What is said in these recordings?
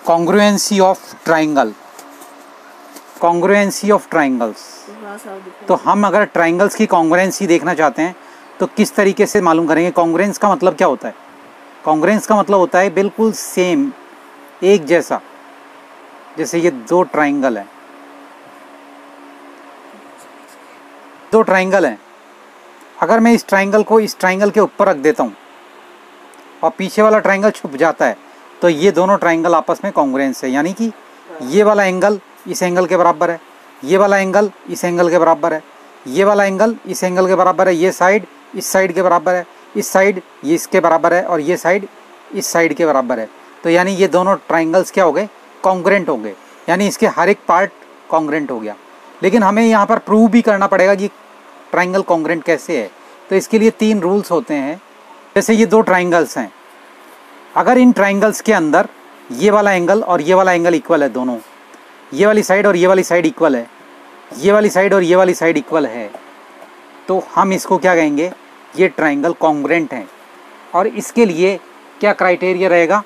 Congruency of triangle, congruency of triangles. तो हम अगर ट्राइंगल्स की कॉन्ग्रुएंसी देखना चाहते हैं तो किस तरीके से मालूम करेंगे? कॉन्ग्रुएंस का मतलब क्या होता है? कॉन्ग्रुएंस का मतलब होता है बिल्कुल सेम, एक जैसा। जैसे ये दो ट्राइंगल हैं, दो ट्राइंगल हैं, अगर मैं इस ट्राइंगल को इस ट्राइंगल के ऊपर रख देता हूँ और पीछे वाला ट्राइंगल छुप जाता है तो ये दोनों ट्राइंगल आपस में कॉन्ग्रुएंस है। यानी कि ये वाला एंगल इस एंगल के बराबर है, ये वाला एंगल इस एंगल के बराबर है, ये वाला एंगल इस एंगल के बराबर है, ये साइड इस साइड के बराबर है, इस साइड ये इसके बराबर है और ये साइड इस साइड के बराबर है। तो यानी ये दोनों ट्राइंगल्स क्या हो गए? कॉन्ग्रुएंट हो गए, यानी इसके हर एक पार्ट कॉन्ग्रुएंट हो गया। लेकिन हमें यहाँ पर प्रूव भी करना पड़ेगा कि ट्राइंगल कॉन्ग्रुएंट कैसे है। तो इसके लिए 3 रूल्स होते हैं। जैसे ये दो ट्राइंगल्स हैं, अगर इन ट्राइंगल्स के अंदर ये वाला एंगल और ये वाला एंगल इक्वल है, दोनों ये वाली साइड और ये वाली साइड इक्वल है, ये वाली साइड और ये वाली साइड इक्वल है, तो हम इसको क्या कहेंगे? ये ट्राइंगल कॉन्ग्रुएंट हैं। और इसके लिए क्या क्राइटेरिया रहेगा?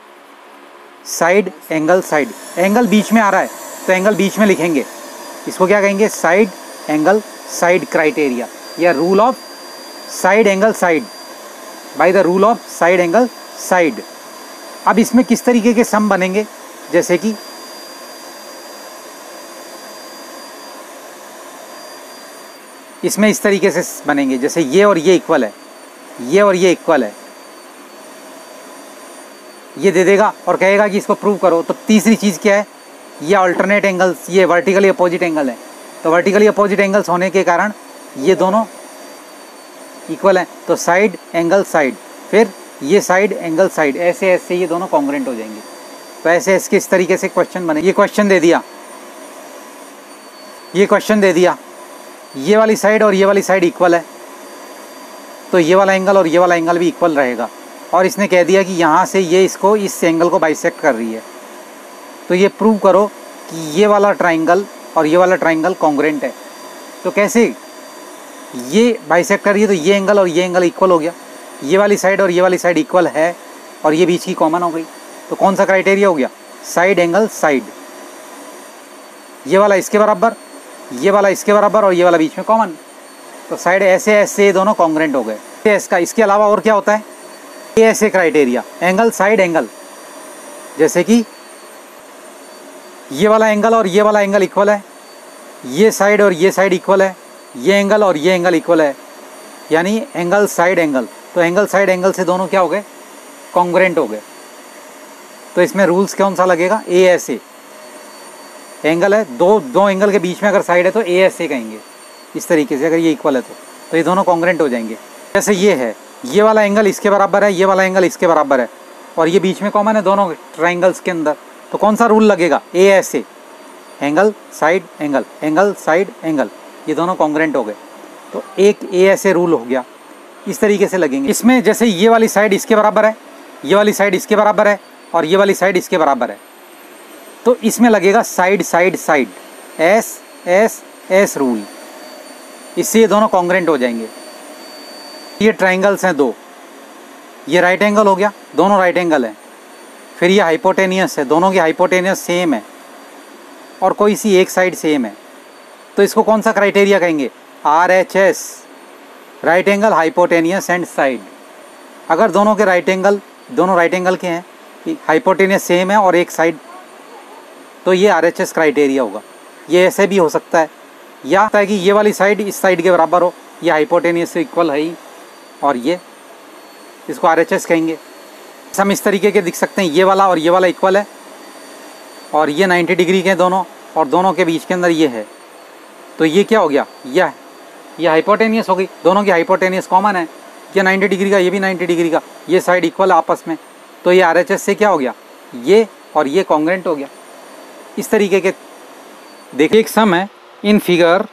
साइड एंगल साइड, एंगल बीच में आ रहा है तो एंगल बीच में लिखेंगे, इसको क्या कहेंगे? साइड एंगल साइड क्राइटेरिया, या rule of side angle side, by the rule of side angle side. अब इसमें किस तरीके के सम बनेंगे? जैसे कि इसमें इस तरीके से बनेंगे, जैसे ये और ये इक्वल है, ये और ये इक्वल है, ये दे देगा और कहेगा कि इसको प्रूव करो। तो तीसरी चीज़ क्या है? ये अल्टरनेट एंगल्स, ये वर्टिकली अपोजिट एंगल है, तो वर्टिकली अपोजिट एंगल्स होने के कारण ये दोनों इक्वल हैं, तो साइड एंगल साइड, फिर ये साइड एंगल साइड, ऐसे ऐसे ये दोनों कॉन्ग्रुएंट हो जाएंगे। तो ऐसे इसके इस तरीके से क्वेश्चन बने। ये क्वेश्चन दे दिया, ये क्वेश्चन दे दिया, ये वाली साइड और ये वाली साइड इक्वल है, तो ये वाला एंगल और ये वाला एंगल भी इक्वल रहेगा। और इसने कह दिया कि यहाँ से ये इसको इस एंगल को बाइसेक्ट कर रही है, तो ये प्रूव करो कि ये वाला ट्राइंगल और ये वाला ट्राइंगल कॉन्ग्रुएंट है। तो कैसे? ये बाइसेक्ट कर रही है तो ये एंगल और ये एंगल इक्वल हो गया, ये वाली साइड और ये वाली साइड इक्वल है और ये बीच की कॉमन हो गई। तो कौन सा क्राइटेरिया हो गया? साइड एंगल साइड, ये वाला इसके बराबर, ये वाला इसके बराबर और ये वाला बीच में कॉमन, तो साइड ऐसे ऐसे ये दोनों कॉन्ग्रुएंट हो गए। इसका इसके अलावा और क्या होता है? ये ऐसे क्राइटेरिया एंगल साइड एंगल, जैसे कि ये वाला एंगल और ये वाला एंगल इक्वल है, ये साइड और ये साइड इक्वल है, ये एंगल और ये एंगल इक्वल है, यानी एंगल साइड एंगल। तो एंगल साइड एंगल से दोनों क्या हो गए? कॉन्ग्रुएंट हो गए। तो इसमें रूल्स कौन सा लगेगा? ए ऐसे एंगल है, दो एंगल के बीच में अगर साइड है तो ए ऐसे कहेंगे, इस तरीके से अगर ये इक्वल है तो ये दोनों कॉन्ग्रुएंट हो जाएंगे। जैसे ये है, ये वाला एंगल इसके बराबर है, ये वाला एंगल इसके बराबर है और ये बीच में कॉमन है दोनों ट्राइंगल्स के अंदर, तो कौन सा रूल लगेगा? ए ऐसे angle side angle, angle side angle, ये दोनों कॉन्ग्रुएंट हो गए, तो एक ए ऐसे रूल हो गया। इस तरीके से लगेंगे। इसमें जैसे ये वाली साइड इसके बराबर है, ये वाली साइड इसके बराबर है और ये वाली साइड इसके बराबर है, तो इसमें लगेगा side side side, S S S rule, इससे ये दोनों कॉन्ग्रुएंट हो जाएंगे। ये ट्राइंगल्स हैं दो, ये राइट एंगल हो गया, दोनों राइट एंगल हैं, फिर ये हाइपोटेनियस है, दोनों की हाइपोटेनियस सेम है और कोई सी एक साइड सेम है, तो इसको कौन सा क्राइटेरिया कहेंगे? RHS, right angle hypotenuse and side. अगर दोनों के राइट एंगल, दोनों राइट एंगल के हैं, हाइपोटेनियस सेम है और एक साइड, तो ये RHS क्राइटेरिया होगा। ये ऐसे भी हो सकता है, या होता है कि ये वाली साइड इस साइड के बराबर हो, ये हाइपोटेनियस से इक्वल है ही और ये, इसको RHS कहेंगे। हम इस तरीके के दिख सकते हैं, ये वाला और ये वाला इक्वल है और ये 90 डिग्री के दोनों, और दोनों के बीच के अंदर ये है, तो ये क्या हो गया? ये हाइपोटेनियस हो गई, दोनों की हाइपोटेनियस कॉमन है, ये 90 डिग्री का, ये भी 90 डिग्री का, ये साइड इक्वल है आपस में, तो ये RHS से क्या हो गया? ये और ये कॉन्ग्रुएंट हो गया। इस तरीके के देखिए, एक सम है in figure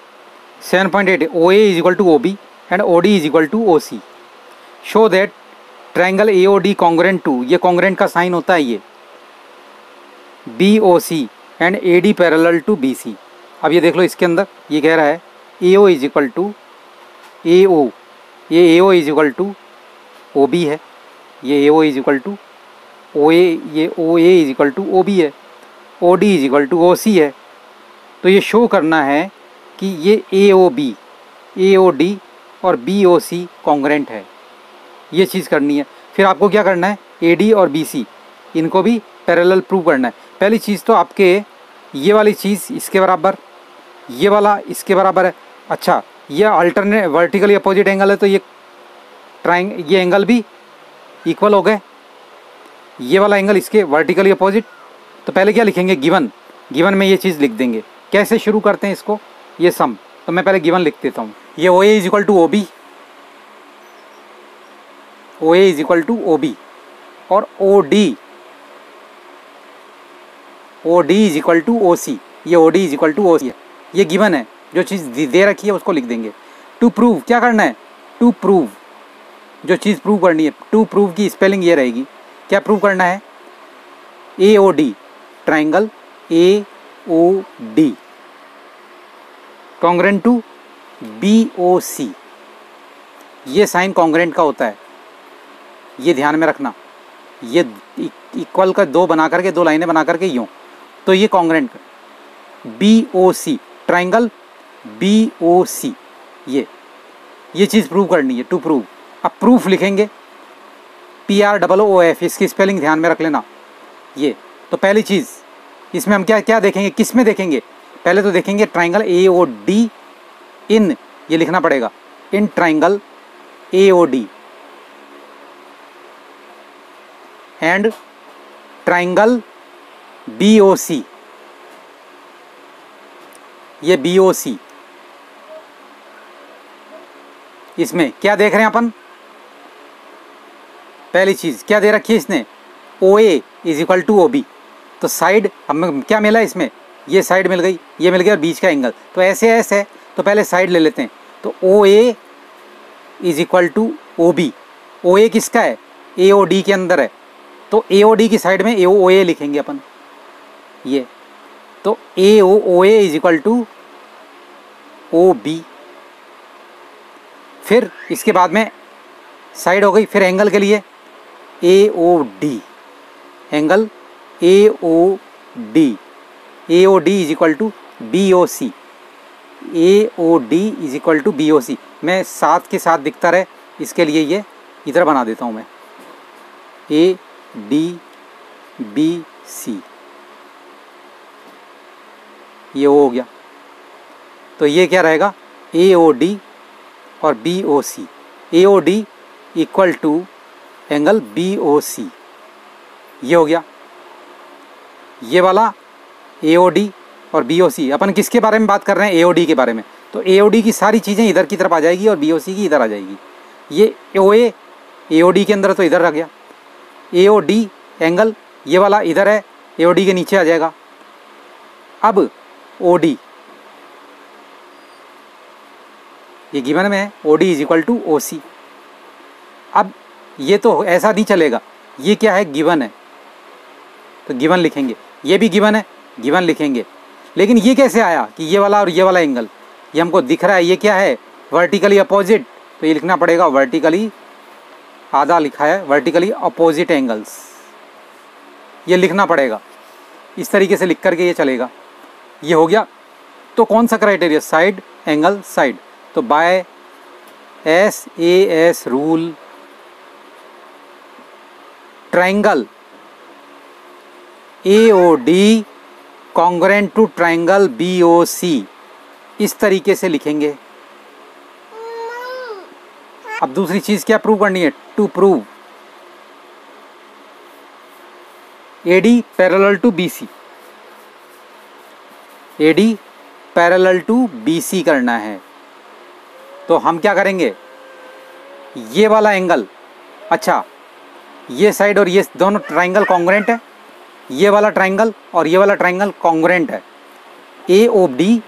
7.8, OA is equal to OB and OD is equal to OC, show that triangle AOD congruent to, ये कॉन्ग्रुएंट का साइन होता है ये, BOC and AD parallel to BC। अब ये देख लो, इसके अंदर ये कह रहा है AO is equal to AO, ये AO is equal to OB है, ये AO is equal to OA, ये OA is equal to OB है, O D is equal to O C है। तो ये शो करना है कि ये ए ओ डी और बी ओ सी कॉन्ग्रेंट है, ये चीज़ करनी है। फिर आपको क्या करना है, ए डी और बी सी इनको भी पैरेलल प्रूव करना है। पहली चीज़ तो आपके ये वाली चीज़ इसके बराबर, ये वाला इसके बराबर है। अच्छा, ये अल्टरनेट वर्टिकली अपोजिट एंगल है, तो ये एंगल भी इक्वल हो गए, ये वाला एंगल इसके वर्टिकली अपोजिट। तो पहले क्या लिखेंगे, गिवन में ये चीज़ लिख देंगे। कैसे शुरू करते हैं इसको, ये सम, तो मैं पहले गिवन लिख देता हूँ। ये O A is equal to O B, O A is equal to O B, और O D is equal to O C, ये O D is equal to O C है। ये गिवन है, जो चीज़ दे रखी है उसको लिख देंगे। टू प्रूव क्या करना है, टू प्रूव जो चीज़ प्रूव करनी है, टू प्रूव की स्पेलिंग ये रहेगी। क्या प्रूव करना है, A O D, triangle A O D congruent to B O C. ये साइन कॉन्ग्रेंट का होता है, ये ध्यान में रखना। ये इक्वल का दो लाइनें बना करके यूँ, तो ये कॉन्ग्रेंट बी ओ सी, ट्राइंगल बी ओ सी, ये चीज़ प्रूव करनी है, टू प्रूव। अब प्रूफ लिखेंगे PROOF, इसकी स्पेलिंग ध्यान में रख लेना। ये तो पहली चीज़ इसमें हम क्या देखेंगे, किस में देखेंगे, पहले तो देखेंगे ट्राइंगल ए ओ डी इन, ये लिखना पड़ेगा, in triangle A O D and triangle B O C, ये बी ओ सी। इसमें क्या देख रहे हैं अपन, पहली चीज़ क्या दे रखी है इसने, O A is equal to O B. तो साइड हमें क्या मिला इसमें, ये साइड मिल गई, ये मिल गया, और बीच का एंगल। तो ऐसे है, तो पहले साइड ले लेते हैं। तो O A is equal to O B, O A किसका है, ए ओ डी के अंदर है, तो ए ओ डी की साइड में ए ओ ए लिखेंगे अपन, ये। तो A O A is equal to O B. फिर इसके बाद में साइड हो गई, फिर एंगल के लिए A O D, angle A O D is equal to B O C, A O D is equal to B O C. मैं साथ के साथ दिखता रहे इसके लिए ये इधर बना देता हूँ मैं, ए डी बी सी, ये हो गया। तो ये क्या रहेगा, ए ओ डी और B O C, A O D equal to angle B O C, ये हो गया। ये वाला ए ओ डी और बी ओ सी, अपन किसके बारे में बात कर रहे हैं, ए ओ डी के बारे में। तो ए ओ डी की सारी चीज़ें इधर की तरफ आ जाएगी और बी ओ सी की इधर आ जाएगी। ये ओ ए ओ डी के अंदर तो इधर आ गया, ए ओ डी एंगल ये वाला इधर है, ए ओ डी के नीचे आ जाएगा। अब ओ डी ये गिवन में है, O D is equal to O C. अब ये तो ऐसा नहीं चलेगा, ये क्या है, गिवन है, तो गिवन लिखेंगे। ये भी गिवन है, गिवन लिखेंगे। लेकिन ये कैसे आया कि ये वाला और ये वाला एंगल, ये हमको दिख रहा है, ये क्या है, वर्टिकली अपोजिट, तो ये लिखना पड़ेगा वर्टिकली, आधा लिखा है वर्टिकली अपोजिट एंगल्स, ये लिखना पड़ेगा। इस तरीके से लिख करके ये चलेगा। ये हो गया। तो कौन सा क्राइटेरिया, साइड एंगल साइड। तो by SAS rule triangle AOD congruent to triangle BOC, इस तरीके से लिखेंगे। अब दूसरी चीज़ क्या प्रूव करनी है, to prove AD parallel to BC, AD parallel to BC करना है। तो हम क्या करेंगे, ये वाला एंगल, अच्छा ये साइड और ये दोनों ट्राइंगल कॉन्ग्रेंट है, ये वाला ट्राइंगल और ये वाला ट्राइंगल कॉन्ग्रेंट है, AOD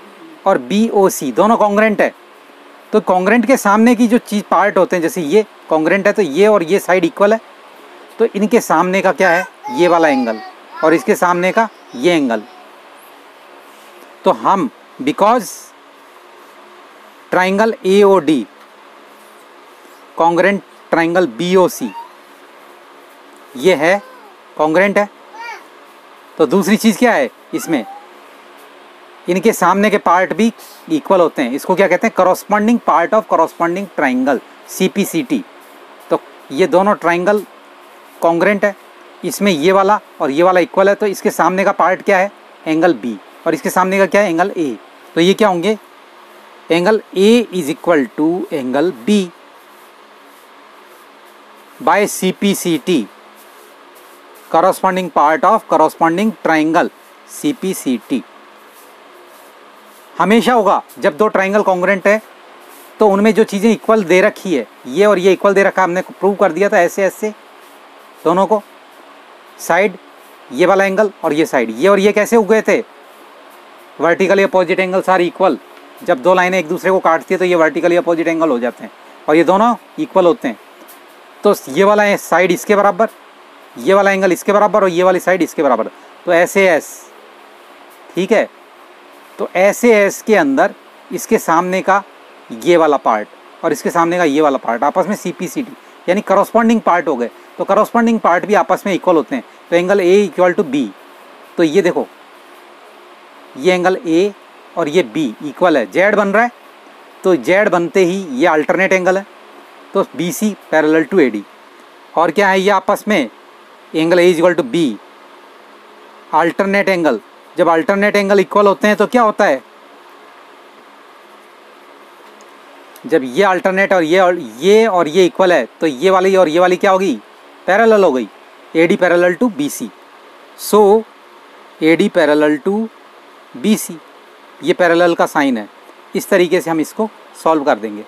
और BOC दोनों कॉन्ग्रेंट है। तो कॉन्ग्रेंट के सामने की जो चीज़ पार्ट होते हैं, जैसे ये कॉन्ग्रेंट है तो ये और ये साइड इक्वल है, तो इनके सामने का क्या है, ये वाला एंगल, और इसके सामने का ये एंगल। तो हम because triangle AOD congruent triangle BOC ये है कॉन्ग्रेंट है, तो दूसरी चीज़ क्या है इसमें, इनके सामने के पार्ट भी इक्वल होते हैं। इसको क्या कहते हैं, करॉस्पॉन्डिंग part of corresponding triangle, CPCT। तो ये दोनों ट्राइंगल कॉन्ग्रेंट है, इसमें ये वाला और ये वाला इक्वल है, तो इसके सामने का पार्ट क्या है, एंगल B, और इसके सामने का क्या है, एंगल A। तो ये क्या होंगे, angle A is equal to angle B by CPCT, corresponding part of corresponding triangle CPCT। हमेशा होगा जब दो ट्राइंगल कॉन्ग्रेंट है तो उनमें जो चीज़ें इक्वल दे रखी है, ये और ये इक्वल दे रखा है, हमने प्रूव कर दिया था ऐसे ऐसे दोनों को, साइड ये वाला एंगल और ये साइड, ये और ये कैसे हो गए थे, vertically opposite angles are equal. जब दो लाइनें एक दूसरे को काटती है तो ये वर्टिकली अपोजिट एंगल हो जाते हैं और ये दोनों इक्वल होते हैं। तो ये वाला साइड इसके बराबर, ये वाला एंगल इसके बराबर और ये वाली साइड इसके बराबर, तो ऐसे एस, ठीक है। तो ऐसे एस के अंदर इसके सामने का ये वाला पार्ट और इसके सामने का ये वाला पार्ट आपस में CPCT यानी करॉस्पॉन्डिंग पार्ट हो गए। तो करॉस्पॉन्डिंग पार्ट भी आपस में इक्वल होते हैं, तो angle A equal to B। तो ये देखो, ये एंगल A और ये B इक्वल है, Z बन रहा है, तो Z बनते ही ये अल्टरनेट एंगल है, तो BC पैरेलल टू AD। और क्या है ये आपस में, angle A equal to B, alternate angle. जब अल्टरनेट एंगल इक्वल होते हैं तो क्या होता है, जब ये अल्टरनेट और ये इक्वल है तो ये वाली और ये वाली क्या होगी, पैरेलल हो गई, AD parallel to BC। So AD parallel to BC, ये पैरेलल का साइन है। इस तरीके से हम इसको सॉल्व कर देंगे।